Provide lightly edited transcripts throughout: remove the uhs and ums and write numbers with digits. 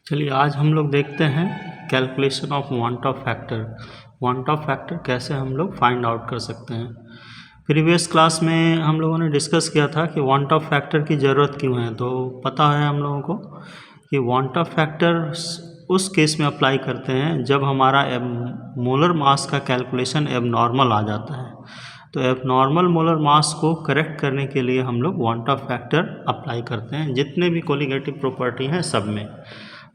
चलिए आज हम लोग देखते हैं calculation of want Hoff factor. Want Hoff factor कैसे हम लोग फाइंड आउट कर सकते हैं। प्रीवियस क्लास में हम लोगों ने डिस्कस किया था कि वांट ऑफ फैक्टर की ज़रूरत क्यों है। तो पता है हम लोगों को कि वांट ऑफ फैक्टर उस केस में अप्लाई करते हैं जब हमारा मोलर मास का कैलकुलेशन एबनॉर्मल आ जाता है। तो एबनॉर्मल मोलर मास को करेक्ट करने के लिए हम लोग वांट ऑफ फैक्टर अप्लाई करते हैं जितने भी कोलिगेटिव प्रॉपर्टी हैं सब में।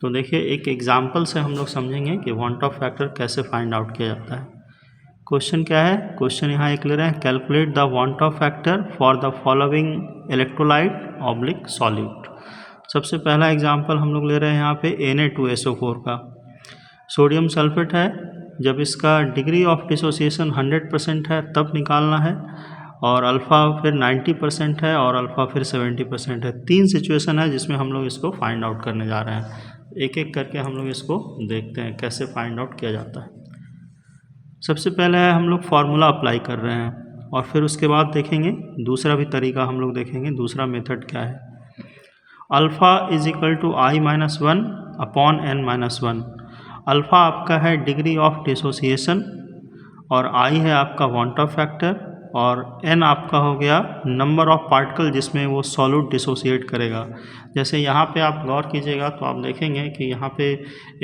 तो देखिए एक एग्जाम्पल से हम लोग समझेंगे कि वांट ऑफ फैक्टर कैसे फाइंड आउट किया जाता है। क्वेश्चन क्या है, क्वेश्चन यहाँ एक ले रहे हैं, calculate the want Hoff factor for the following electrolyte oblique solute. सबसे पहला एग्जाम्पल हम लोग ले रहे हैं यहाँ पे Na2SO4 का। सोडियम सल्फेट है, जब इसका डिग्री ऑफ डिसोसिएशन 100% है तब निकालना है, और अल्फ़ा फिर 90% है और अल्फ़ा फिर 70% है। तीन सिचुएशन है जिसमें हम लोग इसको फाइंड आउट करने जा रहे हैं। एक एक करके हम लोग इसको देखते हैं कैसे फाइंड आउट किया जाता है। सबसे पहले है हम लोग फार्मूला अप्लाई कर रहे हैं और फिर उसके बाद देखेंगे दूसरा भी तरीका हम लोग देखेंगे, दूसरा मेथड क्या है। Alpha is equal to I-1 upon N-1। Alpha आपका है डिग्री ऑफ डिसोसिएशन और I है आपका वांट ऑफ फैक्टर और N आपका हो गया नंबर ऑफ पार्टिकल जिसमें वो सॉल्यूट डिसोसिएट करेगा। जैसे यहाँ पे आप गौर कीजिएगा तो आप देखेंगे कि यहाँ पे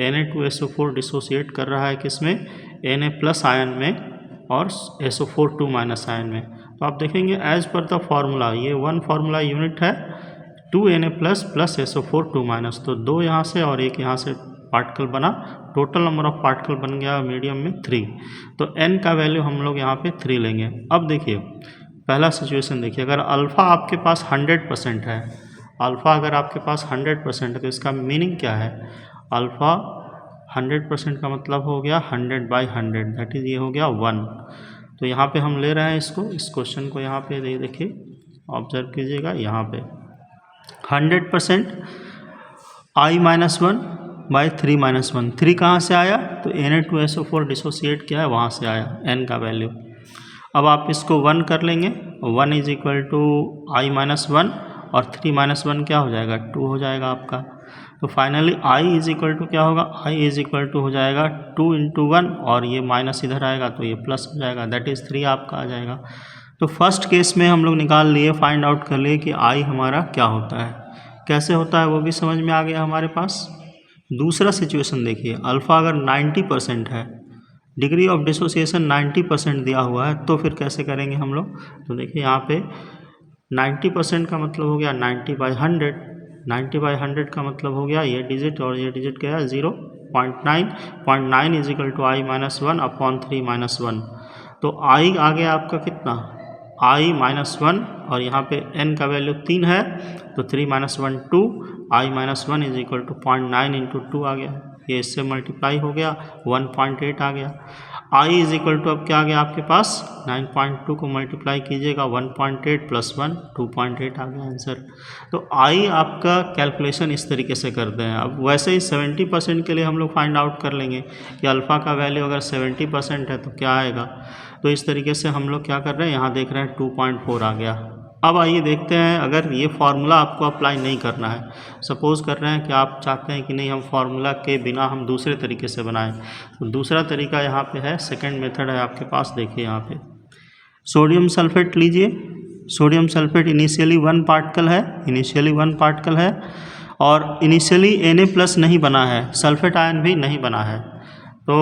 Na2SO4 डिसोसिएट कर रहा है किसमें, Na प्लस आयन में और SO4 2 माइनस आयन में। तो आप देखेंगे एज पर द फार्मूला, ये वन फार्मूला यूनिट है 2Na plus plus SO4 2 minus, तो दो यहाँ से और एक यहाँ से पार्टिकल बना, टोटल नंबर ऑफ पार्टिकल बन गया मीडियम में 3। तो n का वैल्यू हम लोग यहाँ पे 3 लेंगे। अब देखिए पहला सिचुएशन देखिए, अगर अल्फ़ा आपके पास 100% है, अल्फ़ा अगर आपके पास 100% है तो इसका मीनिंग क्या है, अल्फ़ा 100% का मतलब हो गया 100/100, दैट इज़ ये हो गया 1। तो यहाँ पे हम ले रहे हैं इसको, इस क्वेश्चन को यहाँ पे देखिए ऑब्जर्व कीजिएगा, यहाँ पे 100% I-1/3-1। 3 कहाँ से आया, तो Na2SO4 डिसोसिएट किया है वहाँ से आया n का वैल्यू। अब आप इसको 1 कर लेंगे, 1 इज इक्वल टू I-1 और 3-1 क्या हो जाएगा, 2 हो जाएगा आपका। तो finally I is equal to क्या होगा, I इज इक्वल टू हो जाएगा 2 × 1 और ये माइनस इधर आएगा तो ये प्लस हो जाएगा, दैट इज़ 3 आपका आ जाएगा। तो फर्स्ट केस में हम लोग निकाल लिए, फाइंड आउट कर लिए कि I हमारा क्या होता है, कैसे होता है वो भी समझ में आ गया हमारे पास। दूसरा सिचुएशन देखिए, अल्फ़ा अगर 90% है, डिग्री ऑफ डिसोसिएशन 90% दिया हुआ है, तो फिर कैसे करेंगे हम लोग। तो देखिए यहाँ पे 90% का मतलब हो गया 90/100, 90/100 का मतलब हो गया ये डिजिट और ये डिजिट क्या है 0.9 is equal to I-1 upon 3-1। तो I आ गया आपका कितना, I-1 और यहाँ पे n का वैल्यू 3 है तो 3-1 2, I-1 इज इक्वल टू 0.9 × 2 आ गया, ये इससे मल्टीप्लाई हो गया 1.8 आ गया। I इज इक्वल टू अब क्या आ गया आपके पास, 9.2 को मल्टीप्लाई कीजिएगा 1.8 + 1 2.8 आ गया आंसर। तो I आपका कैलकुलेशन इस तरीके से करते हैं। अब वैसे ही 70% के लिए हम लोग फाइंड आउट कर लेंगे कि अल्फ़ा का वैल्यू अगर 70% है तो क्या आएगा। तो इस तरीके से हम लोग क्या कर रहे हैं, यहाँ देख रहे हैं 2.4 आ गया। अब आइए देखते हैं, अगर ये फार्मूला आपको अप्लाई नहीं करना है, सपोज़ कर रहे हैं कि आप चाहते हैं कि नहीं हम फार्मूला के बिना हम दूसरे तरीके से बनाएं, तो दूसरा तरीका यहाँ पे है, सेकंड मेथड है आपके पास। देखिए यहाँ पे सोडियम सल्फेट लीजिए, सोडियम सल्फेट इनिशियली 1 पार्टिकल है और इनिशियली Na+ नहीं बना है, सल्फेट आयन भी नहीं बना है, तो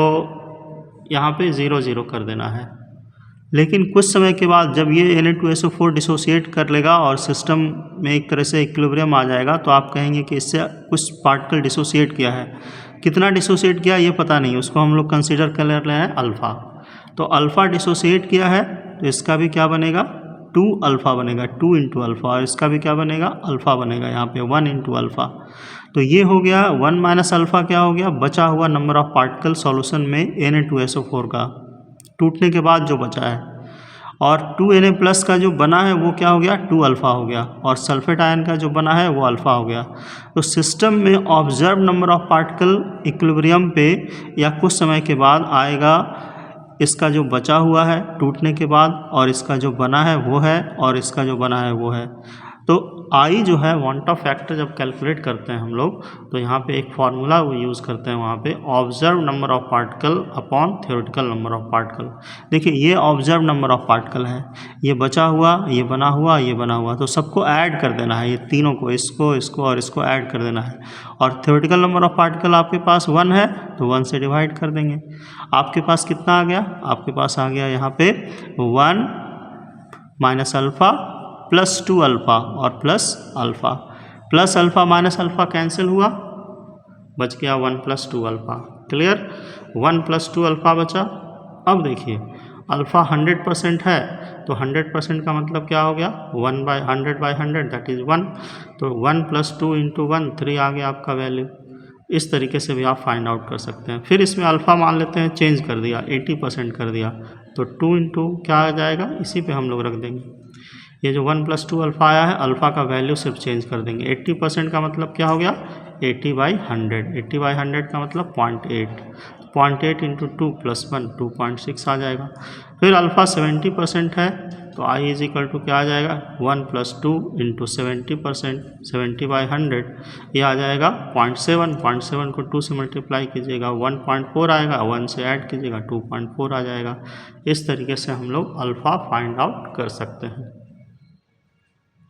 यहाँ पे 0 0 कर देना है। लेकिन कुछ समय के बाद जब ये Na2SO4 डिसोसिएट कर लेगा और सिस्टम में एक तरह से इक्विलिब्रियम आ जाएगा, तो आप कहेंगे कि इससे कुछ पार्टिकल डिसोसिएट किया है, कितना डिसोसिएट किया ये पता नहीं, उसको हम लोग कंसीडर कर रहे हैं अल्फ़ा। तो अल्फ़ा डिसोसिएट किया है तो इसका भी क्या बनेगा, 2 अल्फ़ा बनेगा, 2 × अल्फ़ा, और इसका भी क्या बनेगा, अल्फ़ा बनेगा, यहाँ पे 1 × अल्फ़ा। तो ये हो गया 1 - अल्फ़ा, क्या हो गया, बचा हुआ नंबर ऑफ पार्टिकल सॉल्यूशन में Na2SO4 का टूटने के बाद जो बचा है, और 2Na+ का जो बना है वो क्या हो गया, 2 अल्फ़ा हो गया, और सल्फेट आयन का जो बना है वो अल्फ़ा हो गया। तो सिस्टम में observe number of particle equilibrium पे या कुछ समय के बाद आएगा, इसका जो बचा हुआ है टूटने के बाद, और इसका जो बना है वो है, और इसका जो बना है वो है। तो आई जो है वांट ऑफ फैक्टर जब कैलकुलेट करते हैं हम लोग, तो यहाँ पे एक फार्मूला वो यूज़ करते हैं वहाँ पे, observe number of particle upon theoretical number of particle. देखिए ये ऑब्जर्व नंबर ऑफ पार्टिकल है, ये बचा हुआ, ये बना हुआ, ये बना हुआ, तो सबको ऐड कर देना है, ये तीनों को, इसको इसको और इसको ऐड कर देना है। और थ्योरेटिकल नंबर ऑफ पार्टिकल आपके पास 1 है तो 1 से डिवाइड कर देंगे। आपके पास कितना आ गया, आपके पास आ गया यहाँ पे 1 माइनस अल्फ़ा प्लस 2 अल्फ़ा और plus alpha, plus alpha minus alpha cancel हुआ, बच गया 1 plus 2 alpha. Clear, 1 plus 2 alpha बचा। अब देखिए अल्फ़ा 100% है तो 100% का मतलब क्या हो गया, 1/100/100 दैट इज़ 1। तो 1 प्लस 2 इंटू 1 3 आ गया आपका वैल्यू। इस तरीके से भी आप फाइंड आउट कर सकते हैं। फिर इसमें अल्फ़ा मान लेते हैं, चेंज कर दिया 80% कर दिया, तो 2 इंटू क्या आ जाएगा, इसी पे हम लोग रख देंगे। ये जो 1 प्लस 2 अल्फ़ा आया है, अल्फ़ा का वैल्यू सिर्फ चेंज कर देंगे। 80% का मतलब क्या हो गया, 80/100, 80/100 का मतलब 0.8, 0.8 इंटू 2 प्लस 1 2.6 आ जाएगा। फिर अल्फ़ा 70% है तो आई इज इक्वल टू क्या आ जाएगा, 1 प्लस 2 इंटू 70%, 70/100 ये आ जाएगा 0.7, 0.7 को 2 से मल्टीप्लाई कीजिएगा 1.4 आएगा, 1 से ऐड कीजिएगा 2.4 आ जाएगा। इस तरीके से हम लोग अल्फ़ा फाइंड आउट कर सकते हैं।